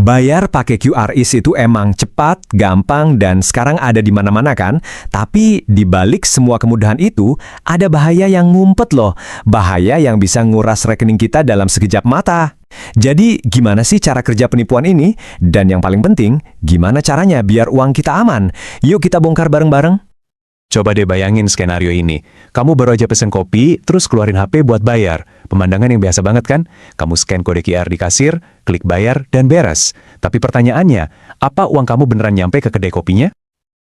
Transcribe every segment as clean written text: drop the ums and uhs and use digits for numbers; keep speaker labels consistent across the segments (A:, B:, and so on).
A: Bayar pakai QRIS itu emang cepat, gampang, dan sekarang ada di mana-mana kan? Tapi di balik semua kemudahan itu, ada bahaya yang ngumpet loh. Bahaya yang bisa nguras rekening kita dalam sekejap mata. Jadi, gimana sih cara kerja penipuan ini? Dan yang paling penting, gimana caranya biar uang kita aman? Yuk kita bongkar bareng-bareng.
B: Coba deh bayangin skenario ini. Kamu baru aja pesen kopi, terus keluarin HP buat bayar. Pemandangan yang biasa banget kan? Kamu scan kode QR di kasir, klik bayar, dan beres. Tapi pertanyaannya, apa uang kamu beneran nyampe ke kedai kopinya?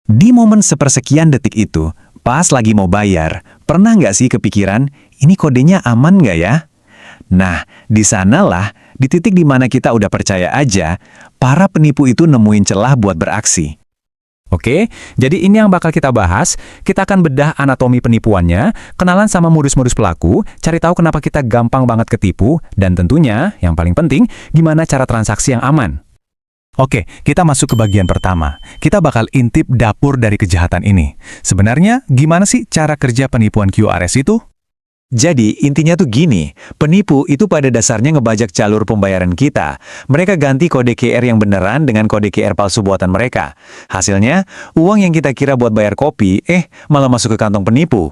C: Di momen sepersekian detik itu, pas lagi mau bayar, pernah nggak sih kepikiran, ini kodenya aman nggak ya? Nah, di sanalah, di titik di mana kita udah percaya aja, para penipu itu nemuin celah buat beraksi.
D: Oke, jadi ini yang bakal kita bahas. Kita akan bedah anatomi penipuannya, kenalan sama modus-modus pelaku, cari tahu kenapa kita gampang banget ketipu, dan tentunya, yang paling penting, gimana cara transaksi yang aman.
C: Oke, kita masuk ke bagian pertama. Kita bakal intip dapur dari kejahatan ini. Sebenarnya, gimana sih cara kerja penipuan QRS itu? Jadi, intinya tuh gini, penipu itu pada dasarnya ngebajak jalur pembayaran kita. Mereka ganti kode QR yang beneran dengan kode QR palsu buatan mereka. Hasilnya, uang yang kita kira buat bayar kopi, malah masuk ke kantong penipu.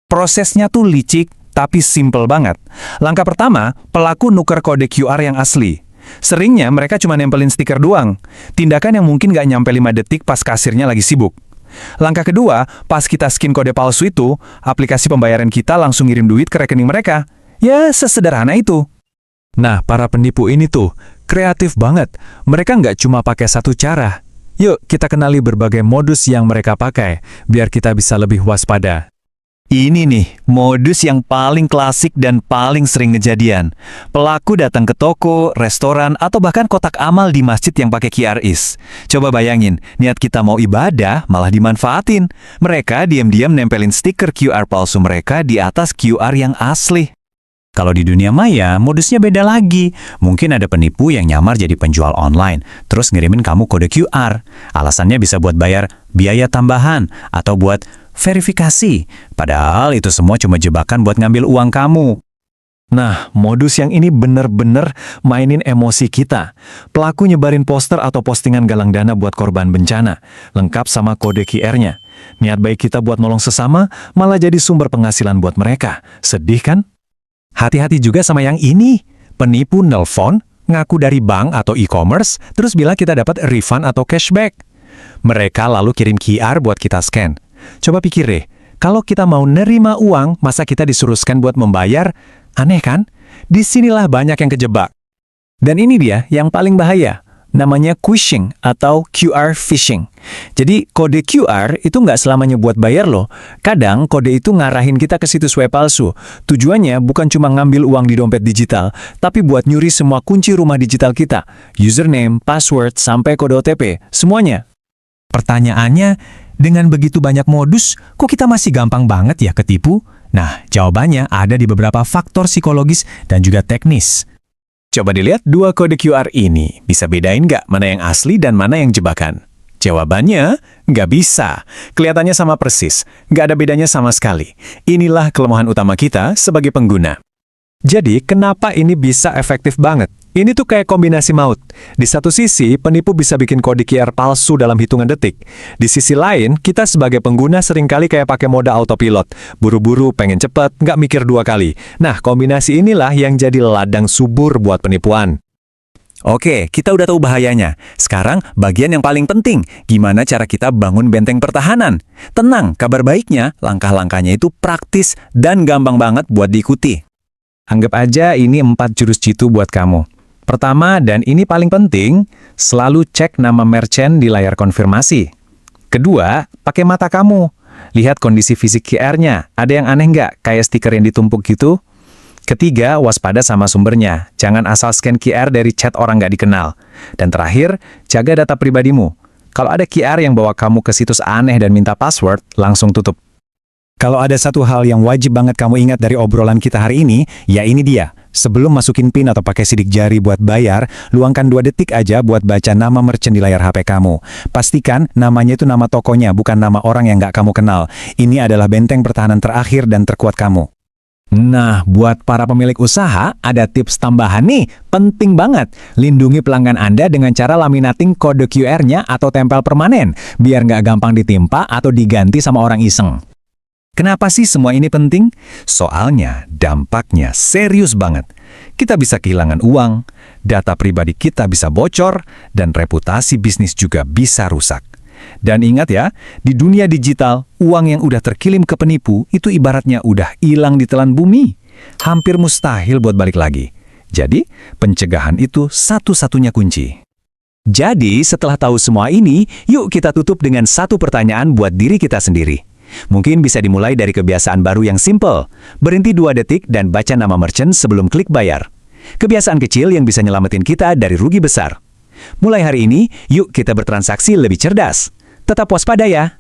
C: Prosesnya tuh licik, tapi simple banget. Langkah pertama, pelaku nuker kode QR yang asli. Seringnya mereka cuma nempelin stiker doang. Tindakan yang mungkin nggak nyampe 5 detik pas kasirnya lagi sibuk. Langkah kedua, pas kita scan kode palsu itu, aplikasi pembayaran kita langsung ngirim duit ke rekening mereka. Ya, sesederhana itu. Nah, para penipu ini tuh kreatif banget. Mereka nggak cuma pakai satu cara. Yuk, kita kenali berbagai modus yang mereka pakai, biar kita bisa lebih waspada. Ini nih, modus yang paling klasik dan paling sering kejadian. Pelaku datang ke toko, restoran, atau bahkan kotak amal di masjid yang pakai QRIS. Coba bayangin, niat kita mau ibadah malah dimanfaatin. Mereka diam-diam nempelin stiker QR palsu mereka di atas QR yang asli. Kalau di dunia maya, modusnya beda lagi. Mungkin ada penipu yang nyamar jadi penjual online, terus ngirimin kamu kode QR. Alasannya bisa buat bayar biaya tambahan, atau buat verifikasi. Padahal itu semua cuma jebakan buat ngambil uang kamu. Nah, modus yang ini bener-bener mainin emosi kita. Pelaku nyebarin poster atau postingan galang dana buat korban bencana, lengkap sama kode QR-nya. Niat baik kita buat nolong sesama, malah jadi sumber penghasilan buat mereka. Sedih kan? Hati-hati juga sama yang ini. Penipu nelpon, ngaku dari bank atau e-commerce, terus bilang kita dapat refund atau cashback. Mereka lalu kirim QR buat kita scan. Coba pikir deh, kalau kita mau nerima uang, masa kita disuruh scan buat membayar? Aneh kan? Disinilah banyak yang kejebak. Dan ini dia yang paling bahaya. Namanya quishing atau QR phishing. Jadi kode QR itu nggak selamanya buat bayar loh. Kadang kode itu ngarahin kita ke situs web palsu. Tujuannya bukan cuma ngambil uang di dompet digital, tapi buat nyuri semua kunci rumah digital kita. Username, password, sampai kode OTP. Semuanya. Pertanyaannya, dengan begitu banyak modus, kok kita masih gampang banget ya ketipu? Nah, jawabannya ada di beberapa faktor psikologis dan juga teknis. Coba dilihat dua kode QR ini. Bisa bedain nggak mana yang asli dan mana yang jebakan? Jawabannya, nggak bisa. Kelihatannya sama persis. Nggak ada bedanya sama sekali. Inilah kelemahan utama kita sebagai pengguna. Jadi, kenapa ini bisa efektif banget? Ini tuh kayak kombinasi maut. Di satu sisi, penipu bisa bikin kode QR palsu dalam hitungan detik. Di sisi lain, kita sebagai pengguna seringkali kayak pakai mode autopilot. Buru-buru, pengen cepet, nggak mikir dua kali. Nah, kombinasi inilah yang jadi ladang subur buat penipuan. Oke, kita udah tahu bahayanya. Sekarang, bagian yang paling penting. Gimana cara kita bangun benteng pertahanan? Tenang, kabar baiknya, langkah-langkahnya itu praktis dan gampang banget buat diikuti. Anggap aja ini 4 jurus jitu buat kamu. Pertama, dan ini paling penting, selalu cek nama merchant di layar konfirmasi. Kedua, pakai mata kamu. Lihat kondisi fisik QR-nya. Ada yang aneh nggak? Kayak stiker yang ditumpuk gitu? Ketiga, waspada sama sumbernya. Jangan asal scan QR dari chat orang nggak dikenal. Dan terakhir, jaga data pribadimu. Kalau ada QR yang bawa kamu ke situs aneh dan minta password, langsung tutup. Kalau ada satu hal yang wajib banget kamu ingat dari obrolan kita hari ini, ya ini dia. Sebelum masukin PIN atau pakai sidik jari buat bayar, luangkan 2 detik aja buat baca nama merchant di layar HP kamu. Pastikan namanya itu nama tokonya, bukan nama orang yang nggak kamu kenal. Ini adalah benteng pertahanan terakhir dan terkuat kamu.
A: Nah, buat para pemilik usaha, ada tips tambahan nih, penting banget. Lindungi pelanggan Anda dengan cara laminating kode QR-nya atau tempel permanen, biar nggak gampang ditimpa atau diganti sama orang iseng.
D: Kenapa sih semua ini penting? Soalnya dampaknya serius banget. Kita bisa kehilangan uang, data pribadi kita bisa bocor, dan reputasi bisnis juga bisa rusak. Dan ingat ya, di dunia digital, uang yang udah terkirim ke penipu itu ibaratnya udah hilang di telan bumi. Hampir mustahil buat balik lagi. Jadi, pencegahan itu satu-satunya kunci. Jadi, setelah tahu semua ini, yuk kita tutup dengan satu pertanyaan buat diri kita sendiri. Mungkin bisa dimulai dari kebiasaan baru yang simple. Berhenti 2 detik dan baca nama merchant sebelum klik bayar. Kebiasaan kecil yang bisa nyelamatin kita dari rugi besar. Mulai hari ini, yuk kita bertransaksi lebih cerdas. Tetap waspada ya!